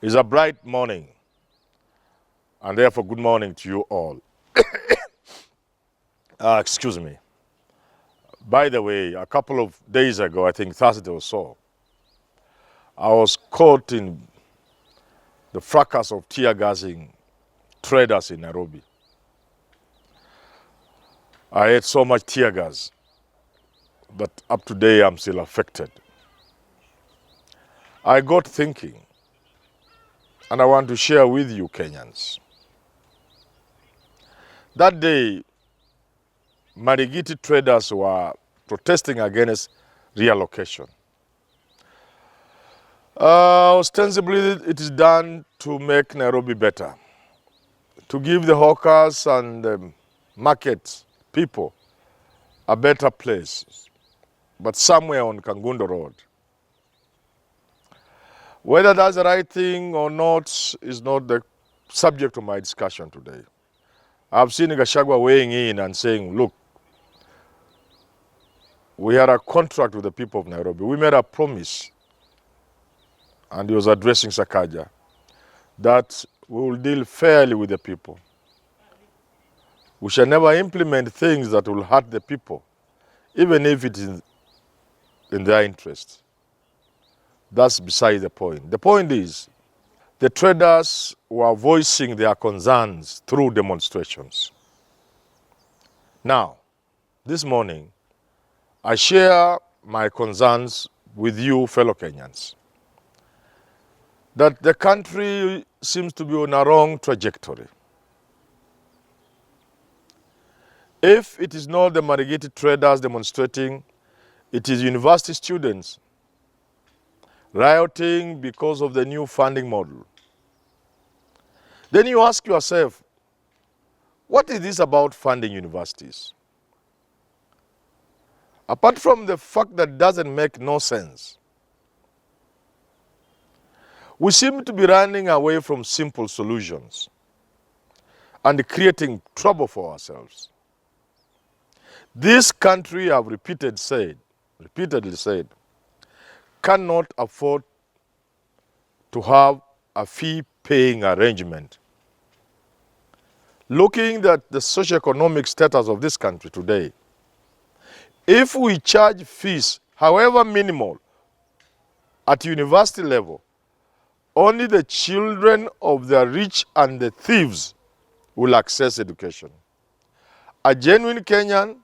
It's a bright morning, and therefore good morning to you all. Excuse me. By the way, a couple of days ago, I think Thursday or so, I was caught in the fracas of tear gassing traders in Nairobi. I ate so much tear gas that up to today I'm still affected. I got thinking, and I want to share with you Kenyans. That day, Marigiti traders were protesting against reallocation. Ostensibly, it is done to make Nairobi better, to give the hawkers and the market people a better place, but somewhere on Kangundo Road. Whether that's the right thing or not is not the subject of my discussion today. I've seen Gachagua weighing in and saying, look, we had a contract with the people of Nairobi. We made a promise, and he was addressing Sakaja, that we will deal fairly with the people. We shall never implement things that will hurt the people, even if it is in their interest. That's beside the point. The point is, the traders were voicing their concerns through demonstrations. Now, this morning, I share my concerns with you, fellow Kenyans, that the country seems to be on a wrong trajectory. If it is not the Marigiti traders demonstrating, it is university students rioting because of the new funding model. Then you ask yourself, what is this about funding universities? Apart from the fact that it doesn't make no sense, we seem to be running away from simple solutions and creating trouble for ourselves. This country, I've repeatedly said, cannot afford to have a fee-paying arrangement. Looking at the socioeconomic status of this country today, if we charge fees, however minimal, at university level, only the children of the rich and the thieves will access education. A genuine Kenyan,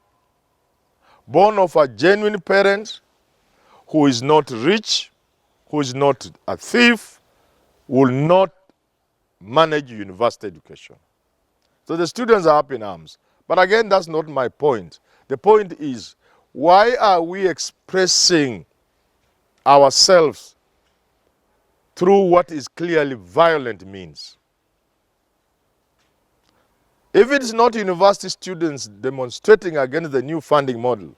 born of a genuine parent, who is not rich, who is not a thief, will not manage university education. So the students are up in arms. But again, that's not my point. The point is, why are we expressing ourselves through what is clearly violent means? If it is not university students demonstrating against the new funding model,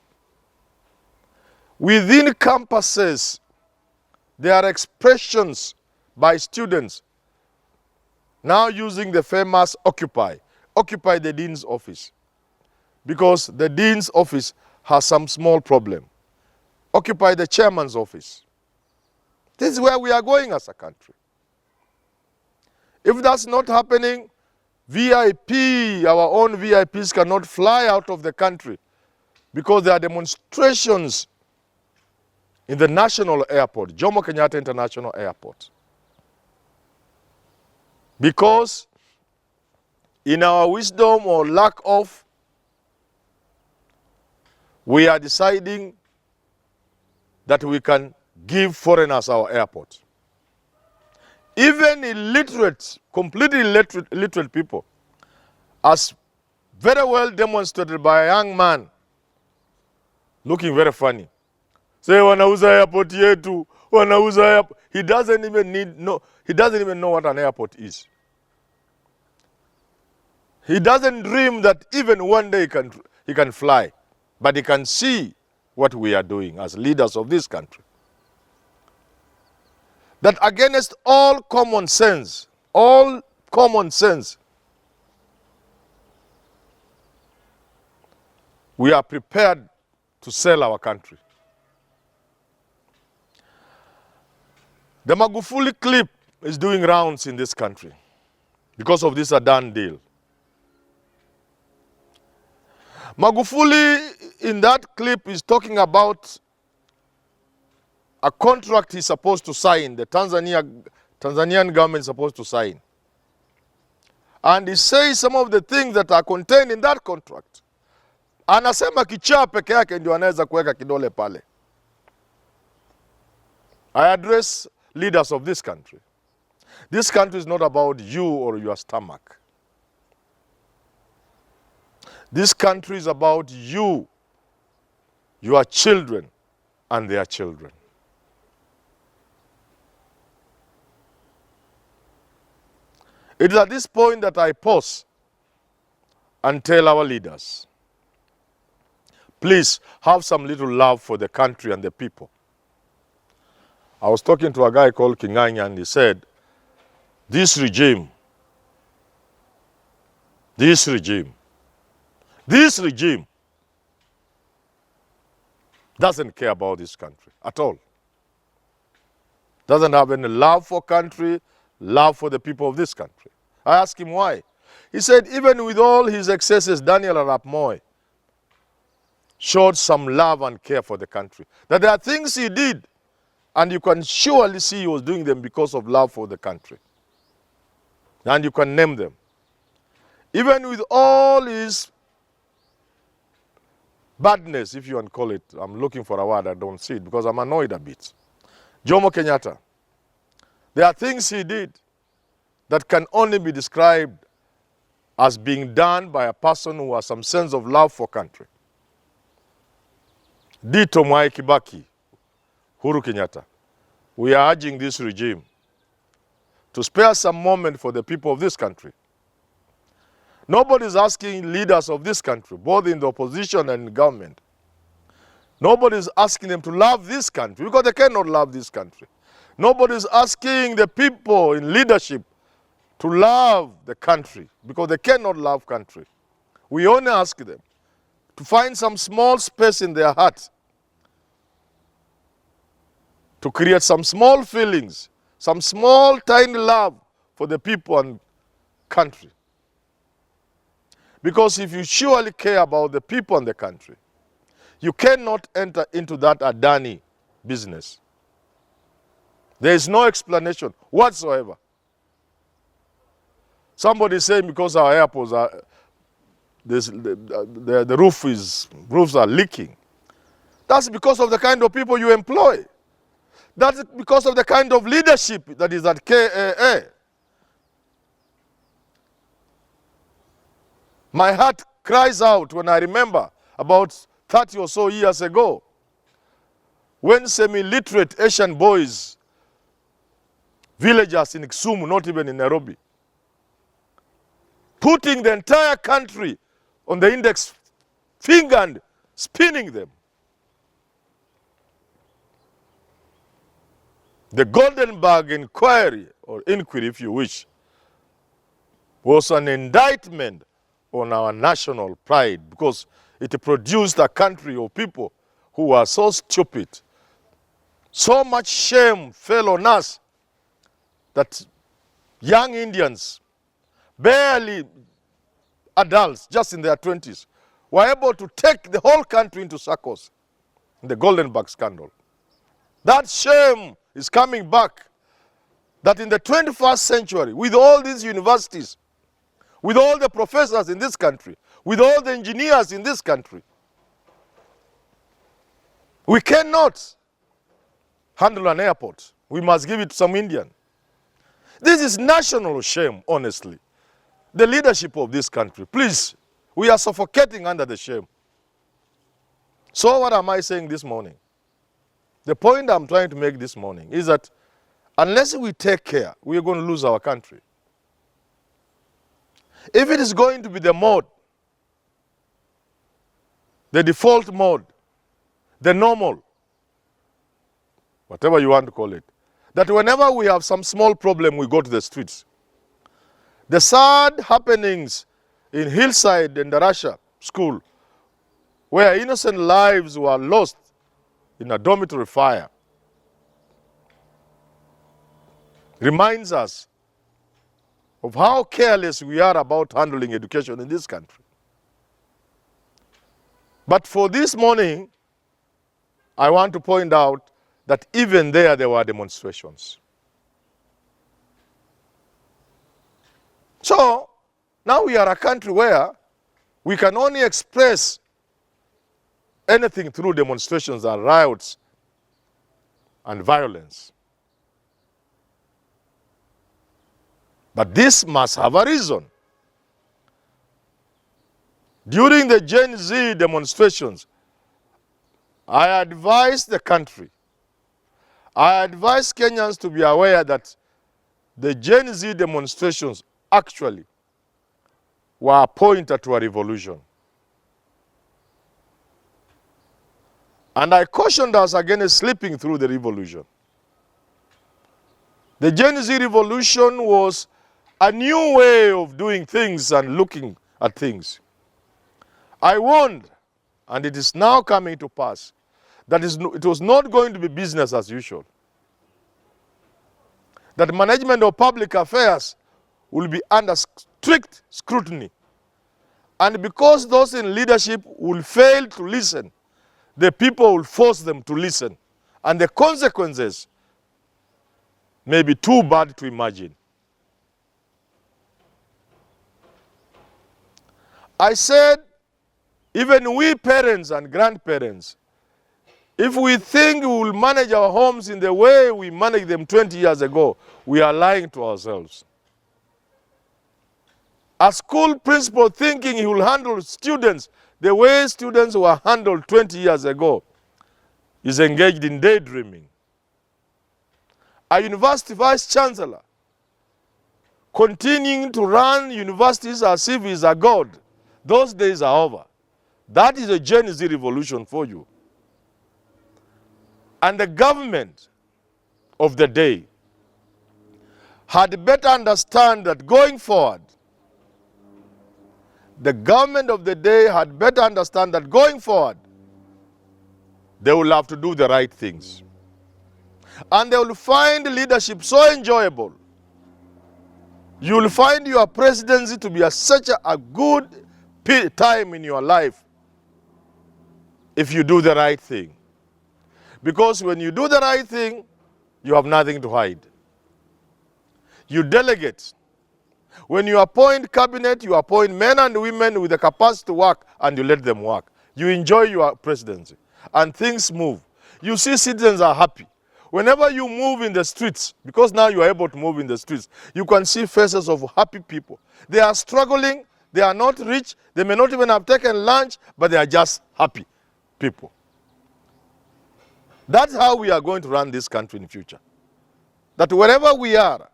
within campuses, there are expressions by students now using the famous occupy the dean's office, because the dean's office has some small problem. Occupy the chairman's office. This is where we are going as a country. If that's not happening, our own VIPs cannot fly out of the country because there are demonstrations in the national airport, Jomo Kenyatta International Airport. Because in our wisdom or lack of, we are deciding that we can give foreigners our airport. Even illiterate, completely illiterate people, as very well demonstrated by a young man looking very funny. Say, wanauza airport yetu, wanauza airport. He doesn't even know what an airport is. He doesn't dream that even one day he can fly, but he can see what we are doing as leaders of this country. That against all common sense, we are prepared to sell our country. The Magufuli clip is doing rounds in this country because of this Adan deal. Magufuli, in that clip, is talking about a contract he's supposed to sign, the Tanzanian government is supposed to sign. And he says some of the things that are contained in that contract. Anasema kichaa peke yake ndio anaweza kuweka kidole pale. I address leaders of this country. This country is not about you or your stomach. This country is about you, your children, and their children. It is at this point that I pause and tell our leaders, please have some little love for the country and the people. I was talking to a guy called Kinganya, and he said, this regime doesn't care about this country at all. Doesn't have any love for country, love for the people of this country. I asked him why. He said, even with all his excesses, Daniel Arap Moi showed some love and care for the country. That there are things he did, and you can surely see he was doing them because of love for the country. And you can name them. Even with all his badness, if you want to call it, I'm looking for a word, I don't see it because I'm annoyed a bit. Jomo Kenyatta, there are things he did that can only be described as being done by a person who has some sense of love for country. Dito Mwai Kibaki, Uhuru Kenyatta, we are urging this regime to spare some moment for the people of this country. Nobody is asking leaders of this country, both in the opposition and in government. Nobody is asking them to love this country because they cannot love this country. Nobody is asking the people in leadership to love the country because they cannot love country. We only ask them to find some small space in their heart to create some small feelings, some small tiny love for the people and country. Because if you surely care about the people and the country, you cannot enter into that Adani business. There is no explanation whatsoever. Somebody is saying because our airports are, the roofs are leaking. That's because of the kind of people you employ. That's because of the kind of leadership that is at KAA. My heart cries out when I remember about 30 or so years ago, when semi-literate Asian boys, villagers in Kisumu, not even in Nairobi, putting the entire country on the index finger and spinning them. The Goldenberg inquiry, or inquiry if you wish, was an indictment on our national pride because it produced a country of people who were so stupid. So much shame fell on us that young Indians, barely adults, just in their 20s, were able to take the whole country into circles in the Goldenberg scandal. That shame is coming back, that in the 21st century, with all these universities, with all the professors in this country, with all the engineers in this country, we cannot handle an airport. We must give it to some Indian. This is national shame, honestly. The leadership of this country, please, we are suffocating under the shame. So what am I saying this morning? The point I'm trying to make this morning is that unless we take care, we are going to lose our country. If it is going to be the mode, the default mode, the normal, whatever you want to call it, that whenever we have some small problem, we go to the streets. The sad happenings in Hillside and the Russia school, where innocent lives were lost in a dormitory fire. reminds us of how careless we are about handling education in this country. But for this morning, I want to point out that even there were demonstrations. So, now we are a country where we can only express anything through demonstrations and riots and violence. But this must have a reason. During the Gen Z demonstrations, I advised the country, I advised Kenyans to be aware that the Gen Z demonstrations actually were a pointer to a revolution. And I cautioned us against slipping through the revolution. The Gen Z revolution was a new way of doing things and looking at things. I warned, and it is now coming to pass, that it was not going to be business as usual. That management of public affairs will be under strict scrutiny. And because those in leadership will fail to listen, the people will force them to listen. And the consequences may be too bad to imagine. I said, even we parents and grandparents, if we think we will manage our homes in the way we managed them 20 years ago, we are lying to ourselves. A school principal thinking he will handle students the way students were handled 20 years ago is engaged in daydreaming. A university vice chancellor continuing to run universities as if he's a god, those days are over. That is a Gen Z revolution for you. And the government of the day had better understand that going forward, the government of the day had better understand that going forward, they will have to do the right things. And they will find leadership so enjoyable. You will find your presidency to be such a good time in your life if you do the right thing. Because when you do the right thing, you have nothing to hide. You delegate. When you appoint cabinet, you appoint men and women with the capacity to work, and you let them work. You enjoy your presidency, and things move. You see citizens are happy. Whenever you move in the streets, because now you are able to move in the streets, you can see faces of happy people. They are struggling, they are not rich, they may not even have taken lunch, but they are just happy people. That's how we are going to run this country in the future. That wherever we are,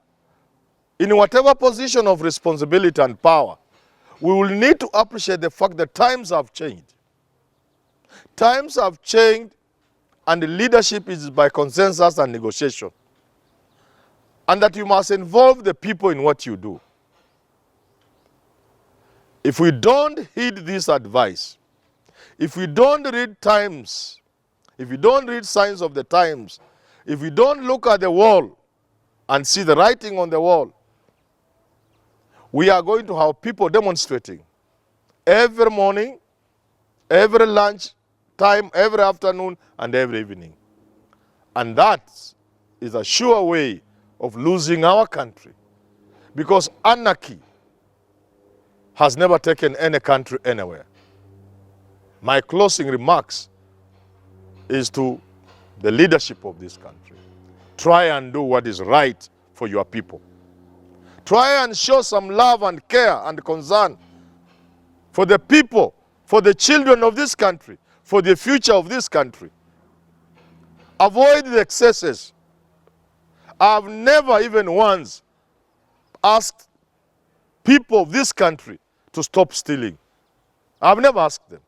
in whatever position of responsibility and power, we will need to appreciate the fact that times have changed. Times have changed, and the leadership is by consensus and negotiation. And that you must involve the people in what you do. If we don't heed this advice, if we don't read times, if we don't read signs of the times, if we don't look at the wall and see the writing on the wall, we are going to have people demonstrating every morning, every lunch time, every afternoon, and every evening. And that is a sure way of losing our country, because anarchy has never taken any country anywhere. My closing remarks is to the leadership of this country. Try and do what is right for your people. Try and show some love and care and concern for the people, for the children of this country, for the future of this country. Avoid the excesses. I've never even once asked people of this country to stop stealing. I've never asked them.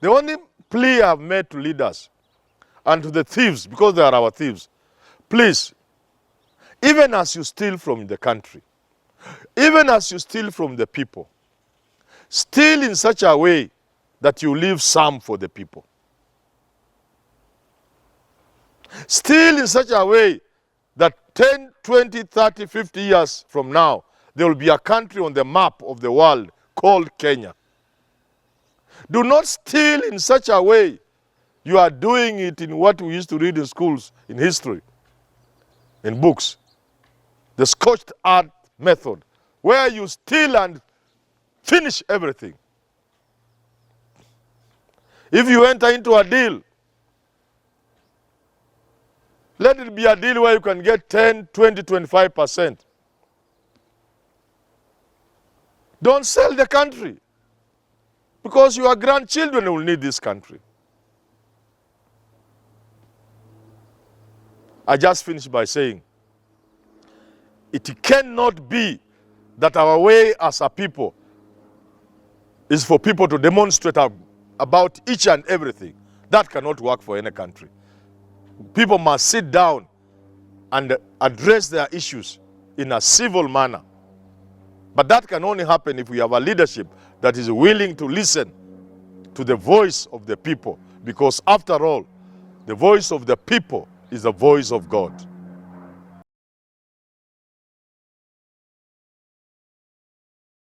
The only plea I've made to leaders and to the thieves, because they are our thieves, please, even as you steal from the country, even as you steal from the people, steal in such a way that you leave some for the people. Steal in such a way that 10, 20, 30, 50 years from now, there will be a country on the map of the world called Kenya. Do not steal in such a way. You are doing it in what we used to read in schools, in history, in books. The scorched earth method, where you steal and finish everything. If you enter into a deal, let it be a deal where you can get 10, 20, 25%. Don't sell the country, because your grandchildren will need this country. I just finished by saying, it cannot be that our way as a people is for people to demonstrate about each and everything. That cannot work for any country. People must sit down and address their issues in a civil manner. But that can only happen if we have a leadership that is willing to listen to the voice of the people. Because after all, the voice of the people is the voice of God.